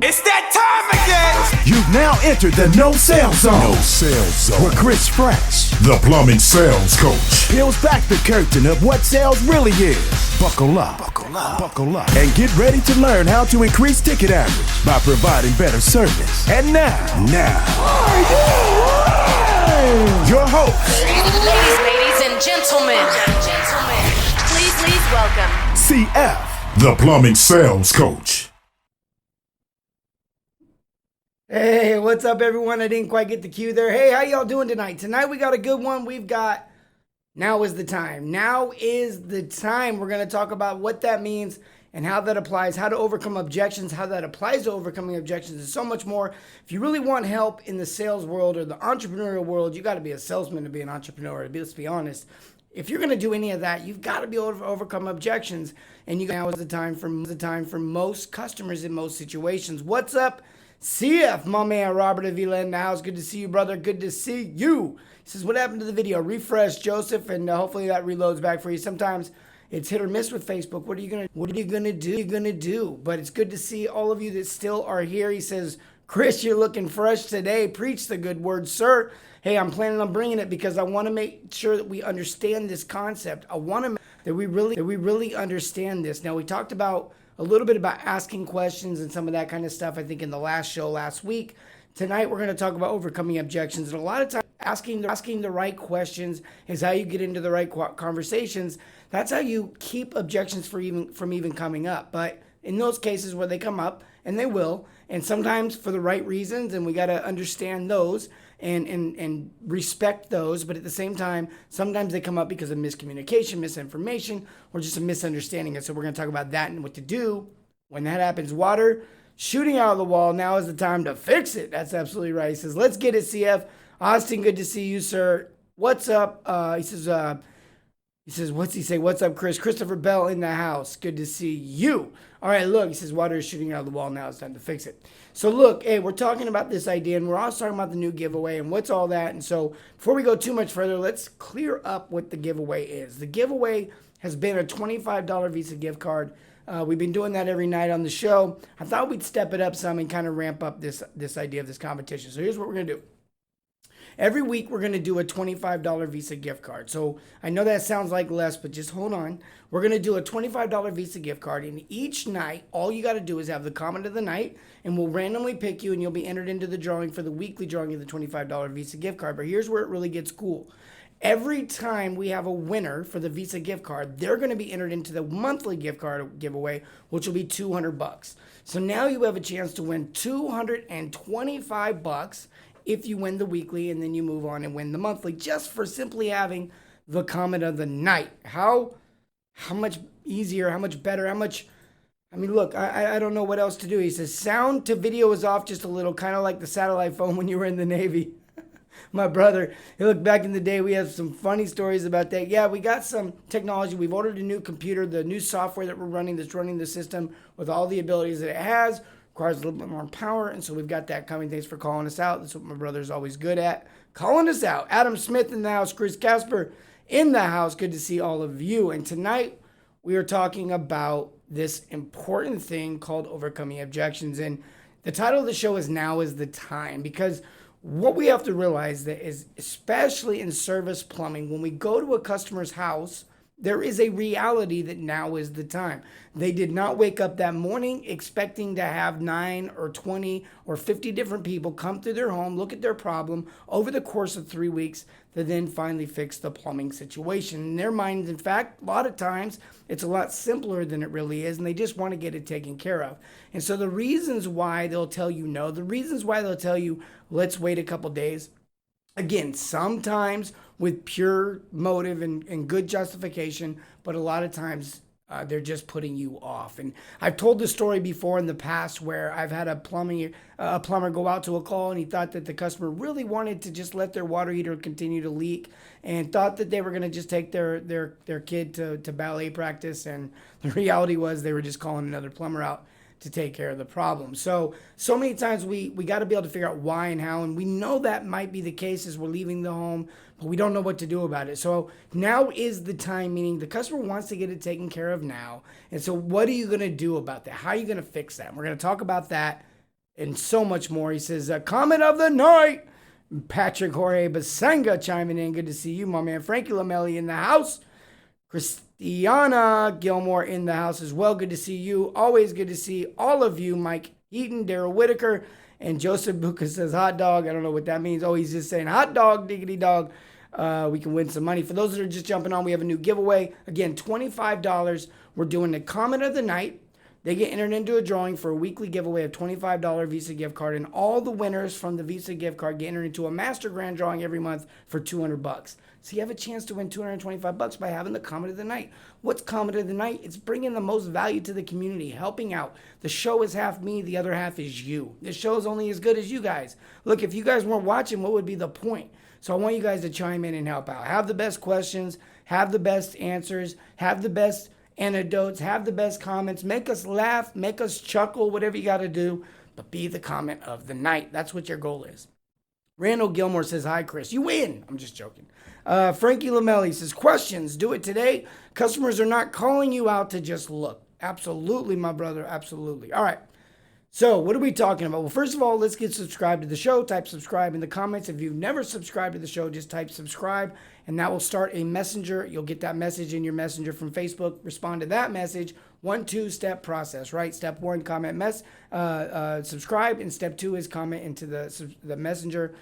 It's that time again! You've now entered the No Sale Zone. No Sales Zone. Where Chris Fresh, the plumbing sales coach, peels back the curtain of what sales really is. Buckle up, and get ready to learn how to increase ticket average by providing better service. And now, your host, Ladies and gentlemen, please welcome CF, the plumbing sales coach. Hey, what's up, everyone? I didn't quite get the cue there. Hey, how y'all doing tonight? Tonight we got a good one. We've got Now is the Time. Now is the time. We're going to talk about what that means and how that applies, how to overcome objections, how that applies to overcoming objections, and so much more. If you really want help in the sales world or the entrepreneurial world, you got to be a salesman to be an entrepreneur. Let's be honest. If you're going to do any of that, you've got to be able to overcome objections. And now is the time for most customers in most situations. What's up? CF, my man Robert Avila in the house. Good to see you, brother. Good to see you. He says, what happened to the video? Refresh, Joseph, and hopefully that reloads back for you. Sometimes it's hit or miss with Facebook. What are you gonna do? But it's good to see all of you that still are here. He says, Chris, you're looking fresh today. Preach the good word, sir. Hey, I'm planning on bringing it because I want to make sure that we understand this concept. I want to that we really understand this. Now, we talked about a little bit about asking questions and some of that kind of stuff, I think, in the last show last week. Tonight, we're going to talk about overcoming objections. And a lot of times, asking the right questions is how you get into the right conversations. That's how you keep objections from even coming up. But in those cases where they come up, and they will, and sometimes for the right reasons, and we got to understand those and respect those, but at the same time, sometimes they come up because of miscommunication, misinformation, or just a misunderstanding. And so we're going to talk about that and what to do when that happens. Water shooting out of the wall, now is the time to fix it. That's absolutely right. He says, let's get it, CF. Austin, good to see you, sir. What's up? He says, what's he say? What's up, Chris? Christopher Bell in the house. Good to see you. All right, look, he says, water is shooting out of the wall. Now it's time to fix it. So look, hey, we're talking about this idea, and we're also talking about the new giveaway and what's all that. And so before we go too much further, let's clear up what the giveaway is. The giveaway has been a $25 Visa gift card. We've been doing that every night on the show. I thought we'd step it up some and kind of ramp up this idea of this competition. So here's what we're going to do. Every week, we're going to do a $25 Visa gift card. So I know that sounds like less, but just hold on. We're going to do a $25 Visa gift card. And each night, all you got to do is have the comment of the night, and we'll randomly pick you, and you'll be entered into the drawing for the weekly drawing of the $25 Visa gift card. But here's where it really gets cool. Every time we have a winner for the Visa gift card, they're going to be entered into the monthly gift card giveaway, which will be $200. So now you have a chance to win $225 if you win the weekly, and then you move on and win the monthly, just for simply having the comment of the night. How much easier, how much better, look, I don't know what else to do. He says, sound to video is off just a little, kind of like the satellite phone when you were in the Navy. My brother, he looked back in the day, we have some funny stories about that. Yeah, we got some technology. We've ordered a new computer, the new software that we're running that's running the system with all the abilities that it has. Requires a little bit more power, and so we've got that coming. Thanks for calling us out. That's what my brother's always good at, calling us out. Adam Smith in the house, Chris Casper in the house. Good to see all of you. And tonight we are talking about this important thing called overcoming objections. And the title of the show is Now is the Time, because what we have to realize that is, especially in service plumbing, when we go to a customer's house, there is a reality that now is the time. They did not wake up that morning expecting to have 9 or 20 or 50 different people come through their home, look at their problem over the course of 3 weeks to then finally fix the plumbing situation. In their minds, in fact, a lot of times it's a lot simpler than it really is, and they just want to get it taken care of. And so the reasons why they'll tell you no, the reasons why they'll tell you, let's wait a couple days, again, sometimes with pure motive and good justification, but a lot of times they're just putting you off. And I've told this story before in the past where I've had a plumber go out to a call, and he thought that the customer really wanted to just let their water heater continue to leak and thought that they were going to just take their kid to ballet practice. And the reality was they were just calling another plumber out to take care of the problem. So many times we got to be able to figure out why and how, and we know that might be the case as we're leaving the home, but we don't know what to do about it. So now is the time, meaning the customer wants to get it taken care of now. And so what are you going to do about that? How are you going to fix that? And we're going to talk about that and so much more. He says, comment of the night. Patrick Jorge Basenga chiming in. Good to see you, my man. Frankie Lamelli in the house. Christiana Gilmore in the house as well. Good to see you. Always good to see all of you. Mike Eaton, Daryl Whitaker, and Joseph Buca says hot dog. I don't know what that means. Oh, he's just saying hot dog, diggity dog. We can win some money. For those that are just jumping on, we have a new giveaway. Again, $25. We're doing the comment of the night. They get entered into a drawing for a weekly giveaway of $25 Visa gift card, and all the winners from the Visa gift card get entered into a master grand drawing every month for $200. So you have a chance to win $225 by having the comment of the night. What's comment of the night? It's bringing the most value to the community, helping out. The show is half me, the other half is you. The show is only as good as you guys. Look, if you guys weren't watching, what would be the point? So I want you guys to chime in and help out. Have the best questions, have the best answers, have the best anecdotes, have the best comments, make us laugh, make us chuckle, whatever you got to do, but be the comment of the night. That's what your goal is. Randall Gilmore says, hi, Chris. You win. I'm just joking. Frankie Lamelli says, questions. Do it today. Customers are not calling you out to just look. Absolutely, my brother. Absolutely. All right. So what are we talking about? Well, first of all, let's get subscribed to the show. Type subscribe in the comments. If you've never subscribed to the show, just type subscribe, and that will start a messenger. You'll get that message in your messenger from Facebook. Respond to that message. 1-2-step process, right? Step 1, comment, subscribe, and step 2 is comment into the messenger.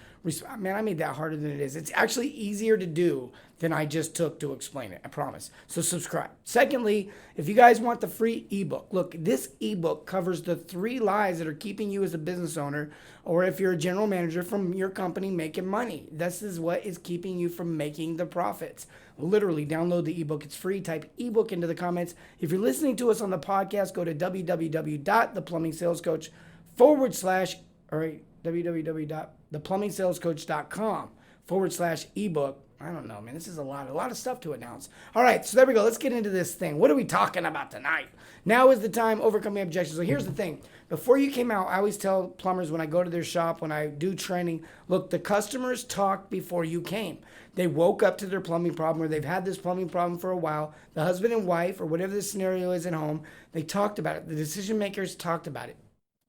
Man, I made that harder than it is. It's actually easier to do than I just took to explain it, I promise. So subscribe. Secondly, if you guys want the free ebook, look, this ebook covers the 3 lies that are keeping you as a business owner, or if you're a general manager from your company making money. This is what is keeping you from making the profits. Literally, download the ebook. It's free. Type ebook into the comments. If you're listening to us on the podcast, go to www.theplumbingsalescoach.com/theplumbingsalescoach.com/ebook. I don't know, man. This is a lot of stuff to announce. All right, so there we go. Let's get into this thing. What are we talking about tonight? Now is the time, overcoming objections. So here's the thing. Before you came out, I always tell plumbers when I go to their shop, when I do training, look, the customers talked before you came. They woke up to their plumbing problem, or they've had this plumbing problem for a while. The husband and wife, or whatever the scenario is at home, they talked about it. The decision makers talked about it.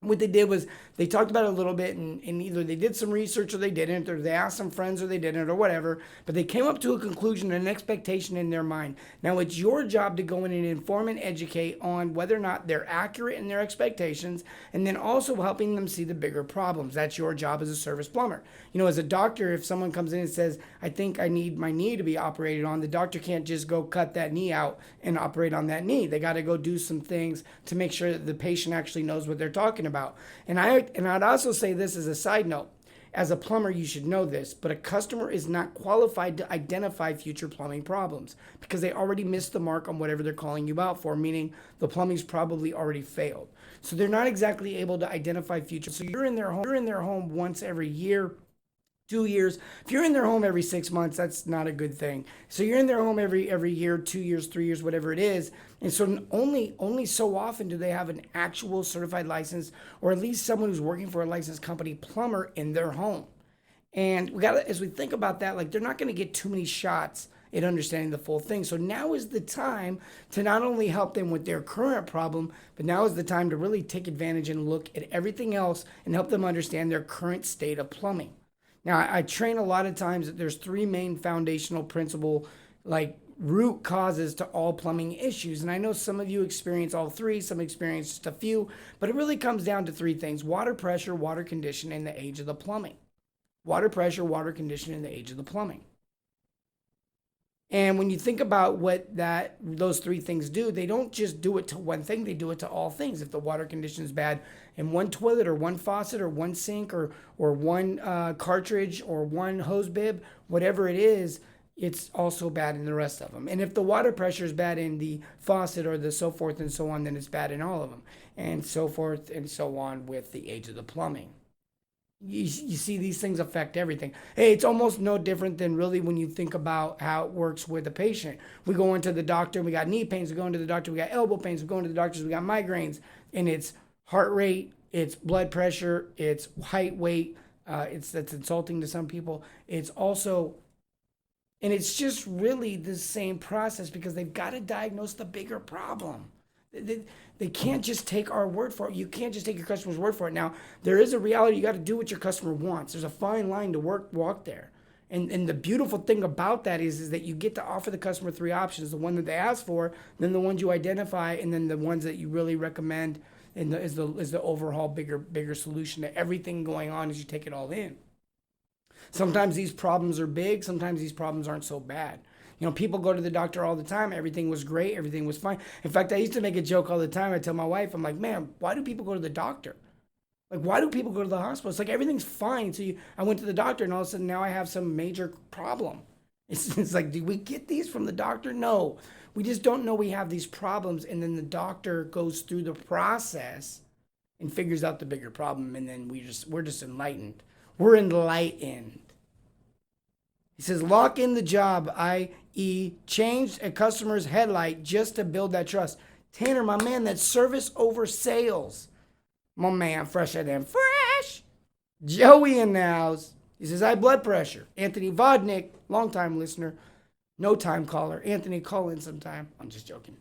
What they did was they talked about it a little bit, and either they did some research or they didn't, or they asked some friends or they didn't, or whatever, but they came up to a conclusion and an expectation in their mind. Now it's your job to go in and inform and educate on whether or not they're accurate in their expectations, and then also helping them see the bigger problems. That's your job as a service plumber. You know, as a doctor, if someone comes in and says, I think I need my knee to be operated on, the doctor can't just go cut that knee out and operate on that knee. They got to go do some things to make sure that the patient actually knows what they're talking about. And I'd also say this as a side note. As a plumber, you should know this, but a customer is not qualified to identify future plumbing problems because they already missed the mark on whatever they're calling you out for, meaning the plumbing's probably already failed. So they're not exactly able to identify future. So you're in their home once every year, 2 years. If you're in their home every 6 months, that's not a good thing. So you're in their home every year, 2 years, 3 years, whatever it is. And so only so often do they have an actual certified license, or at least someone who's working for a licensed company plumber in their home. And as we think about that, like, they're not going to get too many shots at understanding the full thing. So now is the time to not only help them with their current problem, but now is the time to really take advantage and look at everything else and help them understand their current state of plumbing. Now, I train a lot of times that there's 3 main foundational principle, like root causes to all plumbing issues. And I know some of you experience all 3, some experience just a few, but it really comes down to 3 things: water pressure, water condition, and the age of the plumbing. Water pressure, water condition, and the age of the plumbing. And when you think about what those 3 things do, they don't just do it to one thing, they do it to all things. If the water condition is bad in one toilet or one faucet or one sink or one cartridge or one hose bib, whatever it is, it's also bad in the rest of them. And if the water pressure is bad in the faucet or the so forth and so on, then it's bad in all of them. And so forth and so on with the age of the plumbing. You see, these things affect everything. Hey, it's almost no different than really when you think about how it works with a patient. We go into the doctor, we got knee pains. We go into the doctor, we got elbow pains. We go into the doctors, we got migraines. And it's heart rate, it's blood pressure, it's height, weight. That's insulting to some people. It's also, and it's just really the same process because they've got to diagnose the bigger problem. They can't just take our word for it. You can't just take your customer's word for it. Now, there is a reality. You got to do what your customer wants. There's a fine line to walk there. And the beautiful thing about that is that you get to offer the customer 3 options: the one that they ask for, then the ones you identify, and then the ones that you really recommend. And is the overall bigger solution to everything going on as you take it all in. Sometimes these problems are big. Sometimes these problems aren't so bad. People go to the doctor all the time. Everything was great. Everything was fine. In fact, I used to make a joke all the time. I tell my wife, I'm like, man, why do people go to the doctor? Like, why do people go to the hospital? It's like everything's fine. So I went to the doctor, and all of a sudden now I have some major problem. It's like, do we get these from the doctor? No, we just don't know we have these problems. And then the doctor goes through the process and figures out the bigger problem. And then we're just enlightened. We're enlightened. He says, lock in the job, i.e. change a customer's headlight just to build that trust. Tanner, my man, that's service over sales. My man, fresher than fresh. Joey in the house. He says, high blood pressure. Anthony Vodnik, longtime listener, no time caller. Anthony, call in sometime. I'm just joking.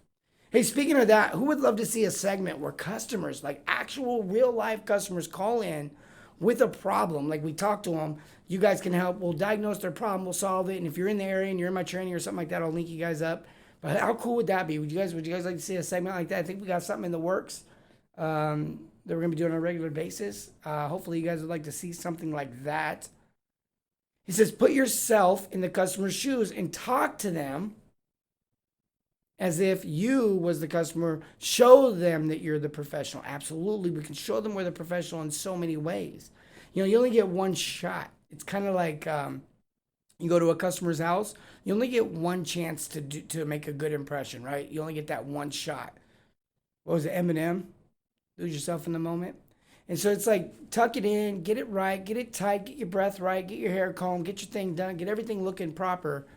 Hey, speaking of that, who would love to see a segment where customers, like actual real life customers, call in with a problem? Like, we talk to them. You guys can help. We'll diagnose their problem. We'll solve it. And if you're in the area and you're in my training or something like that, I'll link you guys up. But how cool would that be? Would you guys like to see a segment like that? I think we got something in the works that we're going to be doing on a regular basis. Hopefully you guys would like to see something like that. He says, put yourself in the customer's shoes and talk to them as if you was the customer. Show them that you're the professional. Absolutely. We can show them we're the professional in so many ways. You only get one shot. It's kind of like you go to a customer's house. You only get one chance to make a good impression, right? You only get that one shot. What was it, Eminem? Lose yourself in the moment. And so it's like, tuck it in, get it right, get it tight, get your breath right, get your hair combed, get your thing done, get everything looking proper.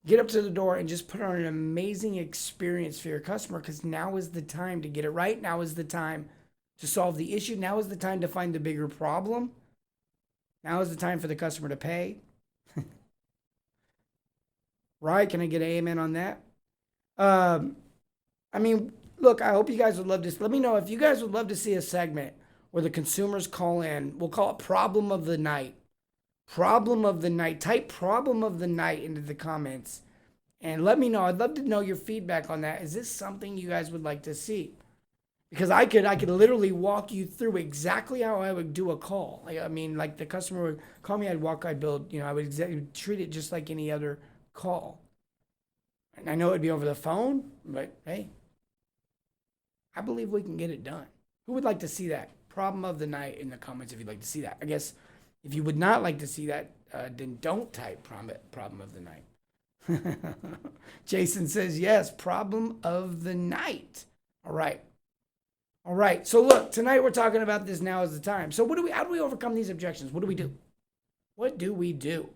Get up to the door and just put on an amazing experience for your customer, because now is the time to get it right. Now is the time to solve the issue. Now is the time to find the bigger problem. Now is the time for the customer to pay. Right? Can I get an amen on that? Look, I hope you guys would love this. Let me know if you guys would love to see a segment where the consumers call in. We'll call it Problem of the Night. Problem of the Night. Type Problem of the Night into the comments and let me know. I'd love to know your feedback on that. Is this something you guys would like to see? Because I could literally walk you through exactly how I would do a call. Like the customer would call me, I'd build, I would treat it just like any other call. And I know it'd be over the phone, but hey, I believe we can get it done. Who would like to see that? Problem of the night in the comments if you'd like to see that. I guess if you would not like to see that, then don't type problem of the night. Jason says, yes, problem of the night. All right. So look, tonight we're talking about this. Now is the time. So how do we overcome these objections? What do we do? What do we do?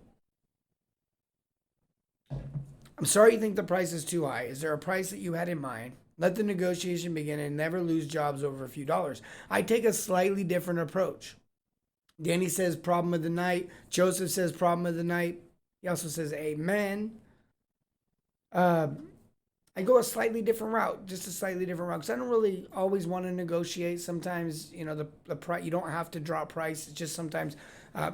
I'm sorry you think the price is too high. Is there a price that you had in mind? Let the negotiation begin and never lose jobs over a few dollars. I take a slightly different approach. Danny says problem of the night. Joseph says problem of the night. He also says amen. I go a slightly different route, just a slightly different route, because I don't really always want to negotiate. Sometimes, the price, you don't have to drop price. It's just sometimes,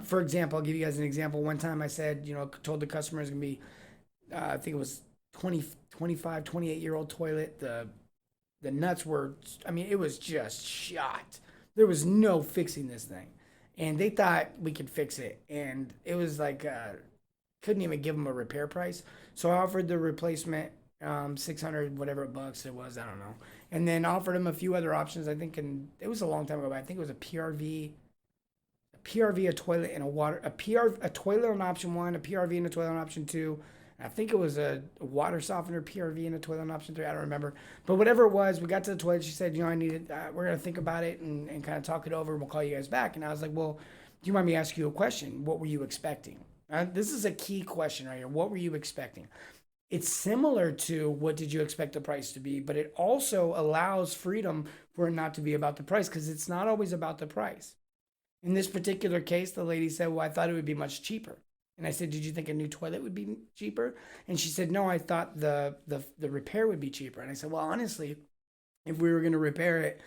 for example, I'll give you guys an example. One time I said, told the customer it's going to be, I think it was 25, 28-year-old toilet. The nuts were, it was just shot. There was no fixing this thing. And they thought we could fix it. And it was like, couldn't even give them a repair price. So I offered the replacement, 600, whatever bucks it was, I don't know. And then offered them a few other options, I think, and it was a long time ago, but I think it was a PRV, a toilet, and a toilet on option 1, a PRV and a toilet on option 2. I think it was a water softener, PRV, and a toilet on option 3. I don't remember. But whatever it was, we got to the toilet. She said, I need it. We're going to think about it and kind of talk it over, and we'll call you guys back. And I was like, well, do you mind me asking you a question? What were you expecting? This is a key question right here. What were you expecting? It's similar to what did you expect the price to be, but it also allows freedom for it not to be about the price, because it's not always about the price. In this particular case, the lady said, well, I thought it would be much cheaper. And I said, did you think a new toilet would be cheaper? And she said, no, I thought the repair would be cheaper. And I said, well, honestly, if we were going to repair it,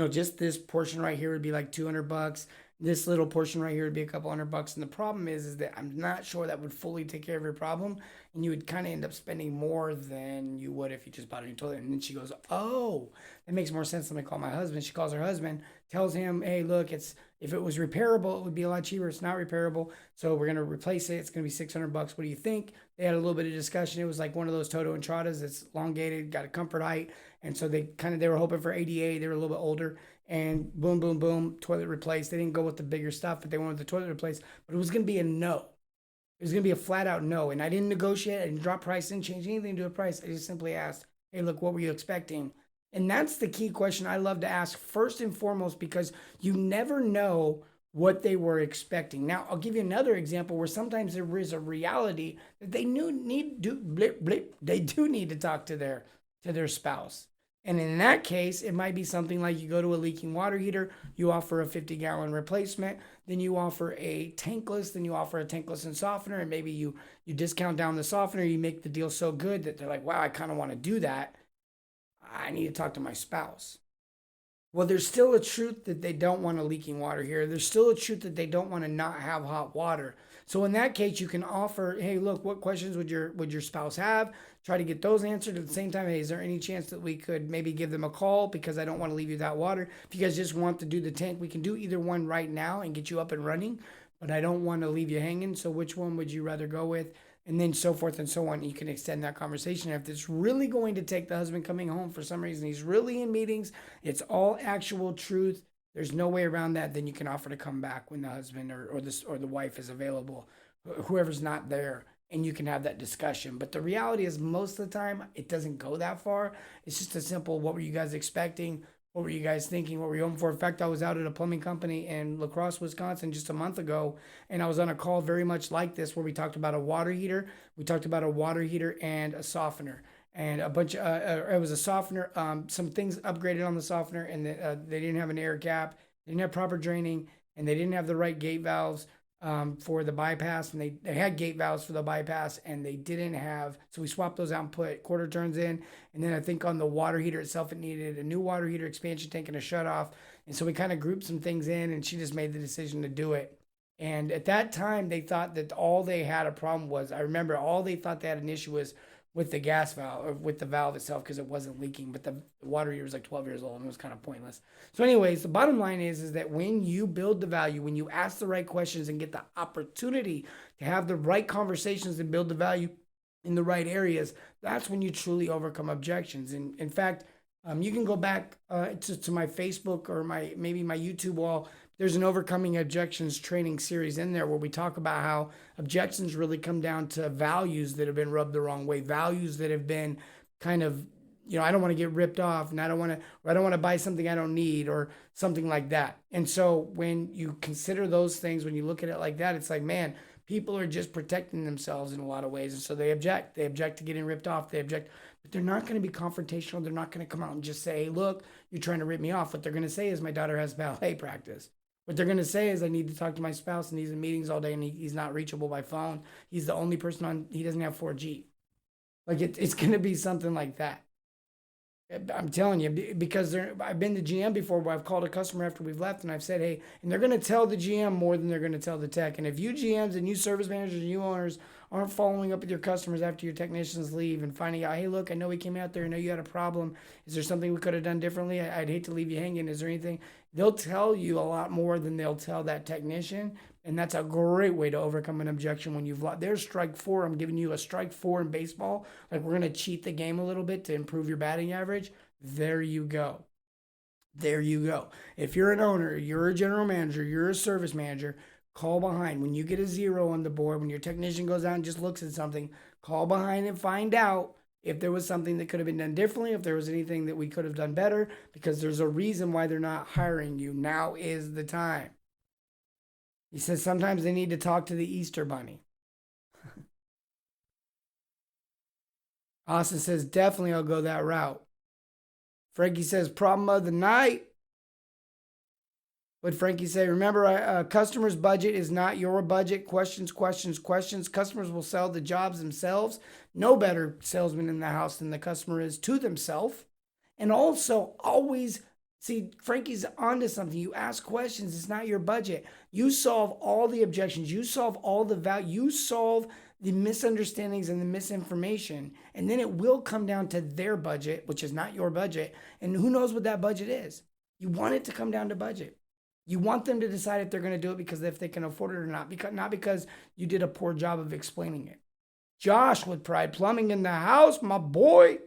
just this portion right here would be like $200. This little portion right here would be a couple $100. And the problem is that I'm not sure that would fully take care of your problem. And you would kind of end up spending more than you would if you just bought a new toilet. And then she goes, oh, that makes more sense. Let me call my husband. She calls her husband, tells him, hey, look, if it was repairable, it would be a lot cheaper. It's not repairable. So we're going to replace it. It's going to be $600. What do you think? They had a little bit of discussion. It was like one of those Toto Entradas that's elongated, got a comfort height. And so they were hoping for ADA. They were a little bit older. And boom, boom, boom, toilet replaced. They didn't go with the bigger stuff, but they went with the toilet replaced. But it was going to be a no. It was going to be a flat out no. And I didn't negotiate. I didn't drop price. Didn't change anything to a price. I just simply asked, hey, look, what were you expecting? And that's the key question I love to ask first and foremost, because you never know what they were expecting. Now, I'll give you another example where sometimes there is a reality that they do need to talk to their spouse. And in that case, it might be something like you go to a leaking water heater, you offer a 50-gallon replacement, then you offer a tankless, then you offer a tankless and softener, and maybe you discount down the softener, you make the deal so good that they're like, wow, I kind of want to do that. I need to talk to my spouse. Well, there's still a truth that they don't want a leaking water heater. There's still a truth that they don't want to not have hot water. So in that case, you can offer, hey, look, what questions would your spouse have? Try to get those answered. At the same time, hey, is there any chance that we could maybe give them a call because I don't want to leave you without water? If you guys just want to do the tank, we can do either one right now and get you up and running, but I don't want to leave you hanging. So which one would you rather go with? And then so forth and so on. You can extend that conversation. If it's really going to take the husband coming home for some reason, he's really in meetings, it's all actual truth, there's no way around that, then you can offer to come back when the husband or the wife is available, whoever's not there, and you can have that discussion. But the reality is most of the time, it doesn't go that far. It's just a simple, what were you guys expecting? What were you guys thinking? What were you hoping for? In fact, I was out at a plumbing company in La Crosse, Wisconsin just a month ago, and I was on a call very much like this where we talked about a water heater. We talked about a water heater and a softener. And a bunch of, it was a softener, some things upgraded on the softener, and they didn't have an air cap, they didn't have proper draining, and they didn't have the right gate valves for the bypass, and they had gate valves for the bypass, and they didn't have, so we swapped those out and put quarter turns in. And then I think on the water heater itself, it needed a new water heater, expansion tank, and a shutoff. And so we kind of grouped some things in, and she just made the decision to do it. And at that time, they thought that all they had a problem was, I remember all they thought they had an issue was with the gas valve, or with the valve itself, because it wasn't leaking. But the water heater was like 12 years old, and it was kind of pointless. So anyways, the bottom line is that when you build the value, when you ask the right questions and get the opportunity to have the right conversations and build the value in the right areas, that's when you truly overcome objections. And in fact, you can go back to my Facebook or maybe my YouTube wall. There's an Overcoming Objections training series in there where we talk about how objections really come down to values that have been rubbed the wrong way, values that have been kind of, I don't want to get ripped off, and I don't want to buy something I don't need, or something like that. And so when you consider those things, when you look at it like that, it's like, man, people are just protecting themselves in a lot of ways. And so they object to getting ripped off. They object, but they're not going to be confrontational. They're not going to come out and just say, hey, look, you're trying to rip me off. What they're going to say is, my daughter has ballet practice. What they're going to say is, I need to talk to my spouse, and he's in meetings all day, and he's not reachable by phone. He's the only person he doesn't have 4G. Like it's going to be something like that. I'm telling you, because I've been to GM before where I've called a customer after we've left, and I've said, hey, and they're going to tell the GM more than they're going to tell the tech. And if you GMs and you service managers and you owners aren't following up with your customers after your technicians leave and finding out, hey, look, I know we came out there, I know you had a problem. Is there something we could have done differently? I'd hate to leave you hanging. Is there anything? They'll tell you a lot more than they'll tell that technician. And that's a great way to overcome an objection when you've lost. There's strike 4. I'm giving you a strike 4 in baseball. Like, we're going to cheat the game a little bit to improve your batting average. There you go. There you go. If you're an owner, you're a general manager, you're a service manager, call behind. When you get a 0 on the board, when your technician goes out and just looks at something, call behind and find out if there was something that could have been done differently, if there was anything that we could have done better, because there's a reason why they're not hiring you. Now is the time. He says sometimes they need to talk to the Easter Bunny. Austin says, definitely I'll go that route. Frankie says, problem of the night. What'd Frankie say? Remember, a customer's budget is not your budget. Questions, questions, questions. Customers will sell the jobs themselves. No better salesman in the house than the customer is to themselves. And also always see, Frankie's onto something. You ask questions. It's not your budget. You solve all the objections. You solve all the value. You solve the misunderstandings and the misinformation. And then it will come down to their budget, which is not your budget. And who knows what that budget is? You want it to come down to budget. You want them to decide if they're going to do it because if they can afford it or not. Not because you did a poor job of explaining it. Josh with Pride Plumbing in the house, my boy.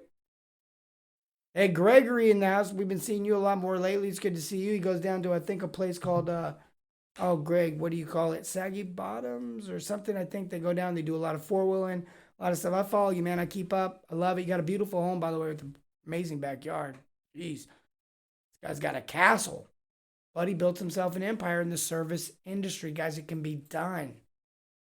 Hey, Gregory in the house. We've been seeing you a lot more lately. It's good to see you. He goes down to, I think, a place called, Greg, what do you call it? Saggy Bottoms or something. I think they go down. They do a lot of four-wheeling, a lot of stuff. I follow you, man. I keep up. I love it. You got a beautiful home, by the way, with an amazing backyard. Jeez. This guy's got a castle. But he built himself an empire in the service industry. Guys, it can be done.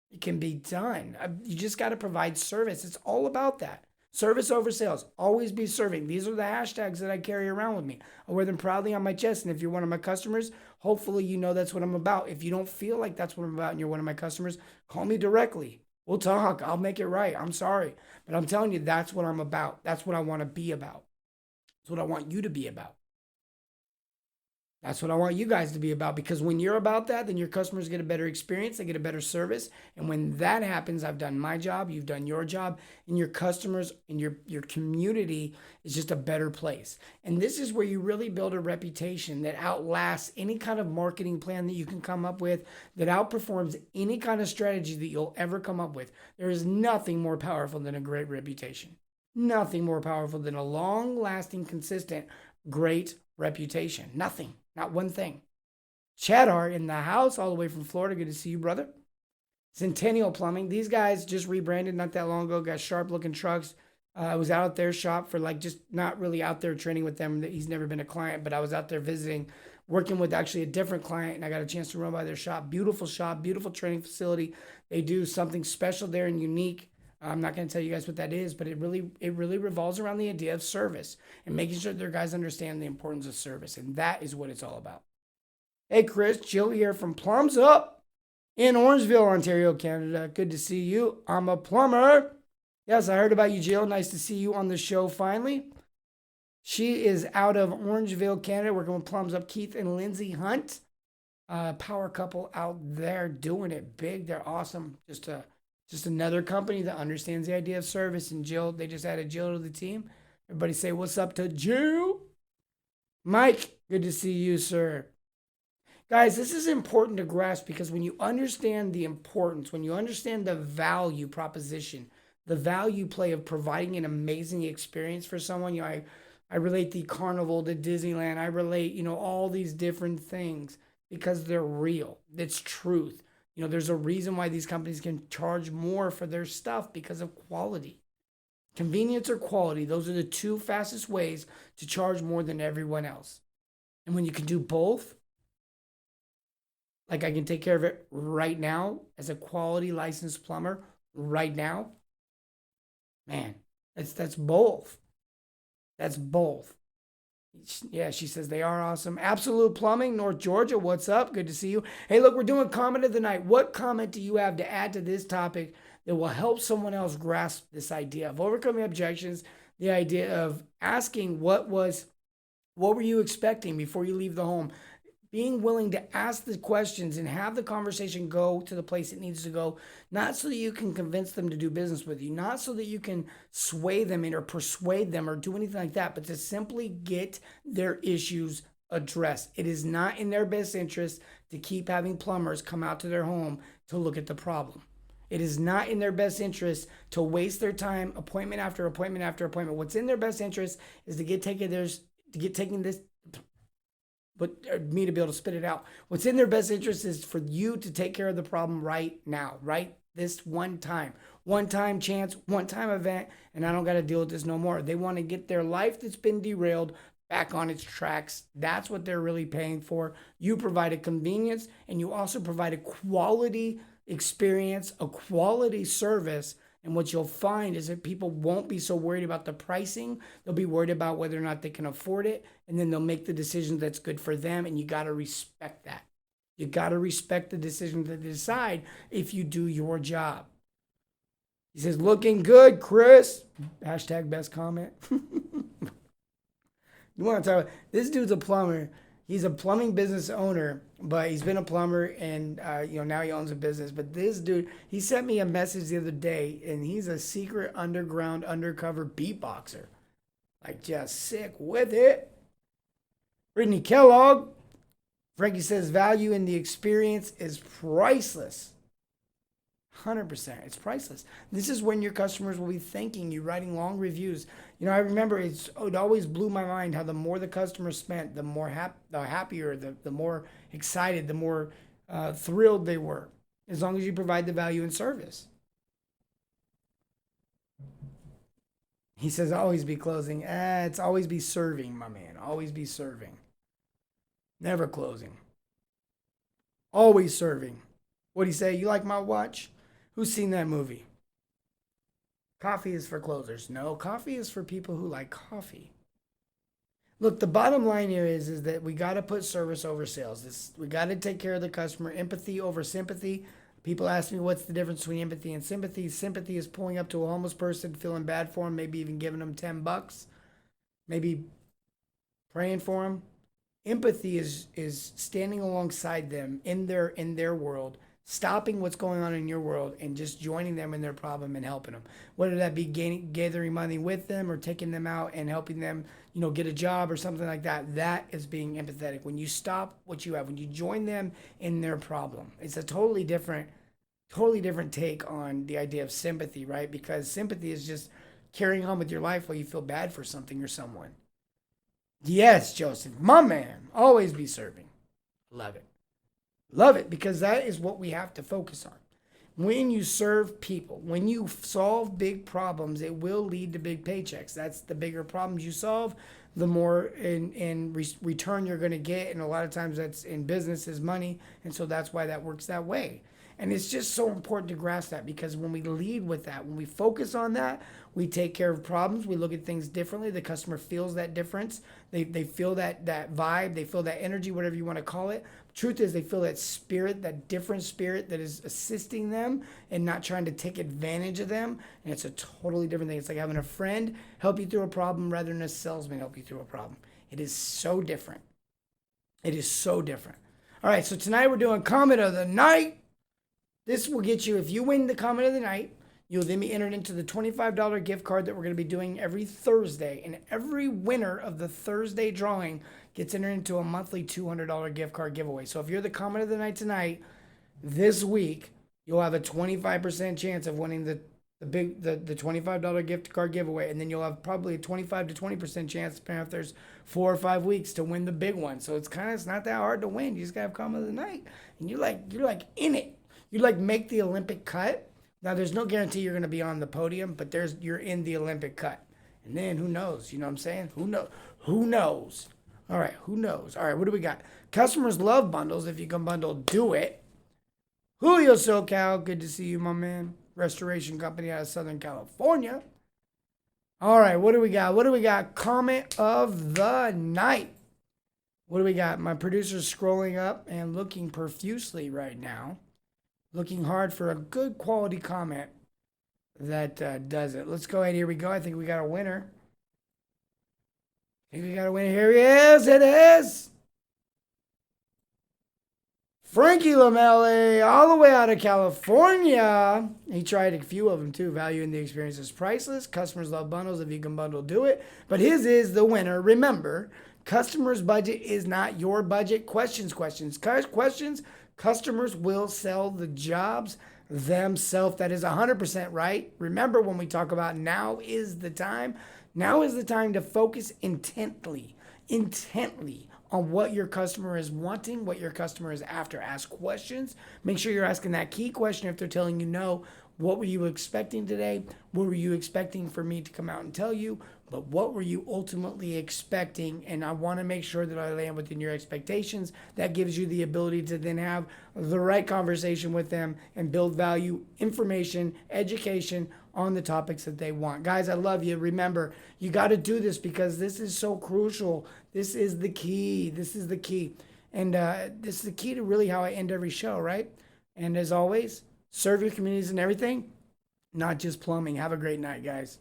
It can be done. You just got to provide service. It's all about that. Service over sales. Always be serving. These are the hashtags that I carry around with me. I wear them proudly on my chest. And if you're one of my customers, hopefully you know that's what I'm about. If you don't feel like that's what I'm about and you're one of my customers, call me directly. We'll talk. I'll make it right. I'm sorry. But I'm telling you, that's what I'm about. That's what I want to be about. That's what I want you to be about. That's what I want you guys to be about, because when you're about that, then your customers get a better experience, they get a better service. And when that happens, I've done my job, you've done your job, and your customers and your community is just a better place. And this is where you really build a reputation that outlasts any kind of marketing plan that you can come up with, that outperforms any kind of strategy that you'll ever come up with. There is nothing more powerful than a great reputation. Nothing more powerful than a long-lasting, consistent, great reputation. Nothing. Not one thing. Cheddar in the house, all the way from Florida. Good to see you, brother. Centennial Plumbing. These guys just rebranded not that long ago. Got sharp-looking trucks. I was out at their shop for just not really out there training with them. He's never been a client, but I was out there visiting, working with actually a different client, and I got a chance to run by their shop. Beautiful shop, beautiful training facility. They do something special there and unique. I'm not going to tell you guys what that is, but it really revolves around the idea of service and making sure their guys understand the importance of service. And that is what it's all about. Hey, Chris, Jill here from Plums Up in Orangeville, Ontario, Canada. Good to see you. I'm a plumber. Yes, I heard about you, Jill. Nice to see you on the show finally. She is out of Orangeville, Canada, working with Plums Up. Keith and Lindsay Hunt, power couple out there doing it big. They're awesome. Just another company that understands the idea of service. And Jill, they just added Jill to the team. Everybody say what's up to Jill. Mike, good to see you, sir. Guys, this is important to grasp, because when you understand the importance, when you understand the value proposition, the value play of providing an amazing experience for someone, I relate the carnival to Disneyland. I relate, all these different things because they're real. It's truth. There's a reason why these companies can charge more for their stuff, because of quality. Convenience or quality, those are the two fastest ways to charge more than everyone else. And when you can do both, like I can take care of it right now as a quality licensed plumber right now, man, that's both. That's both. Yeah, she says they are awesome. Absolute Plumbing, North Georgia. What's up? Good to see you. Hey, look, we're doing comment of the night. What comment do you have to add to this topic that will help someone else grasp this idea of overcoming objections? The idea of asking what were you expecting before you leave the home? Being willing to ask the questions and have the conversation go to the place it needs to go, not so that you can convince them to do business with you, not so that you can sway them in or persuade them or do anything like that, but to simply get their issues addressed. It is not in their best interest to keep having plumbers come out to their home to look at the problem. It is not in their best interest to waste their time, appointment after appointment after appointment. What's in their best interest is to get taking this. But me to be able to spit it out. What's in their best interest is for you to take care of the problem right now, right this one time chance, one time event, and I don't got to deal with this no more. They want to get their life that's been derailed back on its tracks. That's what they're really paying for. You provide a convenience, and you also provide a quality experience, a quality service. And what you'll find is that people won't be so worried about the pricing. They'll be worried about whether or not they can afford it. And then they'll make the decision that's good for them. And you got to respect that. You got to respect the decision to decide if you do your job. He says, looking good, Chris. Hashtag best comment. You want to talk about this dude's a plumber. He's a plumbing business owner, but he's been a plumber and now he owns a business. But this dude, he sent me a message the other day, and he's a secret underground undercover beatboxer. Like, just sick with it. Brittany Kellogg. Frankie says value in the experience is priceless. 100%. It's priceless. This is when your customers will be thanking you, writing long reviews. I remember it always blew my mind how the more the customer spent, the more the happier, the more excited, the more thrilled they were, as long as you provide the value and service. He says, always be closing. It's always be serving, my man. Always be serving. Never closing. Always serving. What'd he say? You like my watch? Who's seen that movie? Coffee is for closers. No, coffee is for people who like coffee. Look, the bottom line here is that we got to put service over sales. We got to take care of the customer. Empathy over sympathy. People ask me what's the difference between empathy and sympathy. Sympathy is pulling up to a homeless person, feeling bad for him, maybe even giving them $10, maybe praying for him. Empathy is standing alongside them in their world, stopping what's going on in your world and just joining them in their problem and helping them. Whether that be gathering money with them or taking them out and helping them, get a job or something like that. That is being empathetic. When you stop what you have, when you join them in their problem, it's a totally different take on the idea of sympathy, right? Because sympathy is just carrying on with your life while you feel bad for something or someone. Yes, Joseph, my man, always be serving. Love it. Love it, because that is what we have to focus on. When you serve people, when you solve big problems, it will lead to big paychecks. That's the bigger problems you solve, the more in return you're going to get. And a lot of times that's in business is money. And so that's why that works that way. And it's just so important to grasp that, because when we lead with that, when we focus on that, we take care of problems. We look at things differently. The customer feels that difference. They feel that vibe. They feel that energy, whatever you want to call it. Truth is, they feel that spirit, that different spirit that is assisting them and not trying to take advantage of them. And it's a totally different thing. It's like having a friend help you through a problem rather than a salesman help you through a problem. It is so different. It is so different. All right, so tonight we're doing comment of the night. This will get you, if you win the comment of the night, you'll then be entered into the $25 gift card that we're going to be doing every Thursday. And every winner of the Thursday drawing gets entered into a monthly $200 gift card giveaway. So if you're the comment of the night tonight, this week, you'll have a 25% chance of winning the $25 gift card giveaway. And then you'll have probably a 25 to 20% chance, depending if there's 4 or 5 weeks, to win the big one. So it's not that hard to win. You just got to have comment of the night. And you're like in it. You make the Olympic cut. Now, there's no guarantee you're going to be on the podium, but you're in the Olympic cut. And then who knows? You know what I'm saying? Who knows? All right, who knows? All right, what do we got? Customers love bundles. If you can bundle, do it. Julio SoCal, good to see you, my man. Restoration company out of Southern California. All right, what do we got? Comment of the night. What do we got? My producer's scrolling up and looking profusely right now. Looking hard for a good quality comment that does it. Let's go ahead. Here we go. I think we got a winner. Here he is. It is Frankie Lamele, all the way out of California. He tried a few of them too. Value in the experience is priceless. Customers love bundles. If you can bundle, do it. But his is the winner. Remember, customers' budget is not your budget. Questions. Customers will sell the jobs themselves. That is 100% right. Remember, when we talk about now is the time to focus intently on what your customer is wanting, what your customer is after. Ask questions. Make sure you're asking that key question if they're telling you no. What were you expecting today? What were you expecting for me to come out and tell you? But what were you ultimately expecting? And I want to make sure that I land within your expectations. That gives you the ability to then have the right conversation with them and build value, information, education on the topics that they want. Guys, I love you. Remember, you got to do this because this is so crucial. This is the key. And this is the key to really how I end every show, right? And as always, serve your communities and everything, not just plumbing. Have a great night, guys.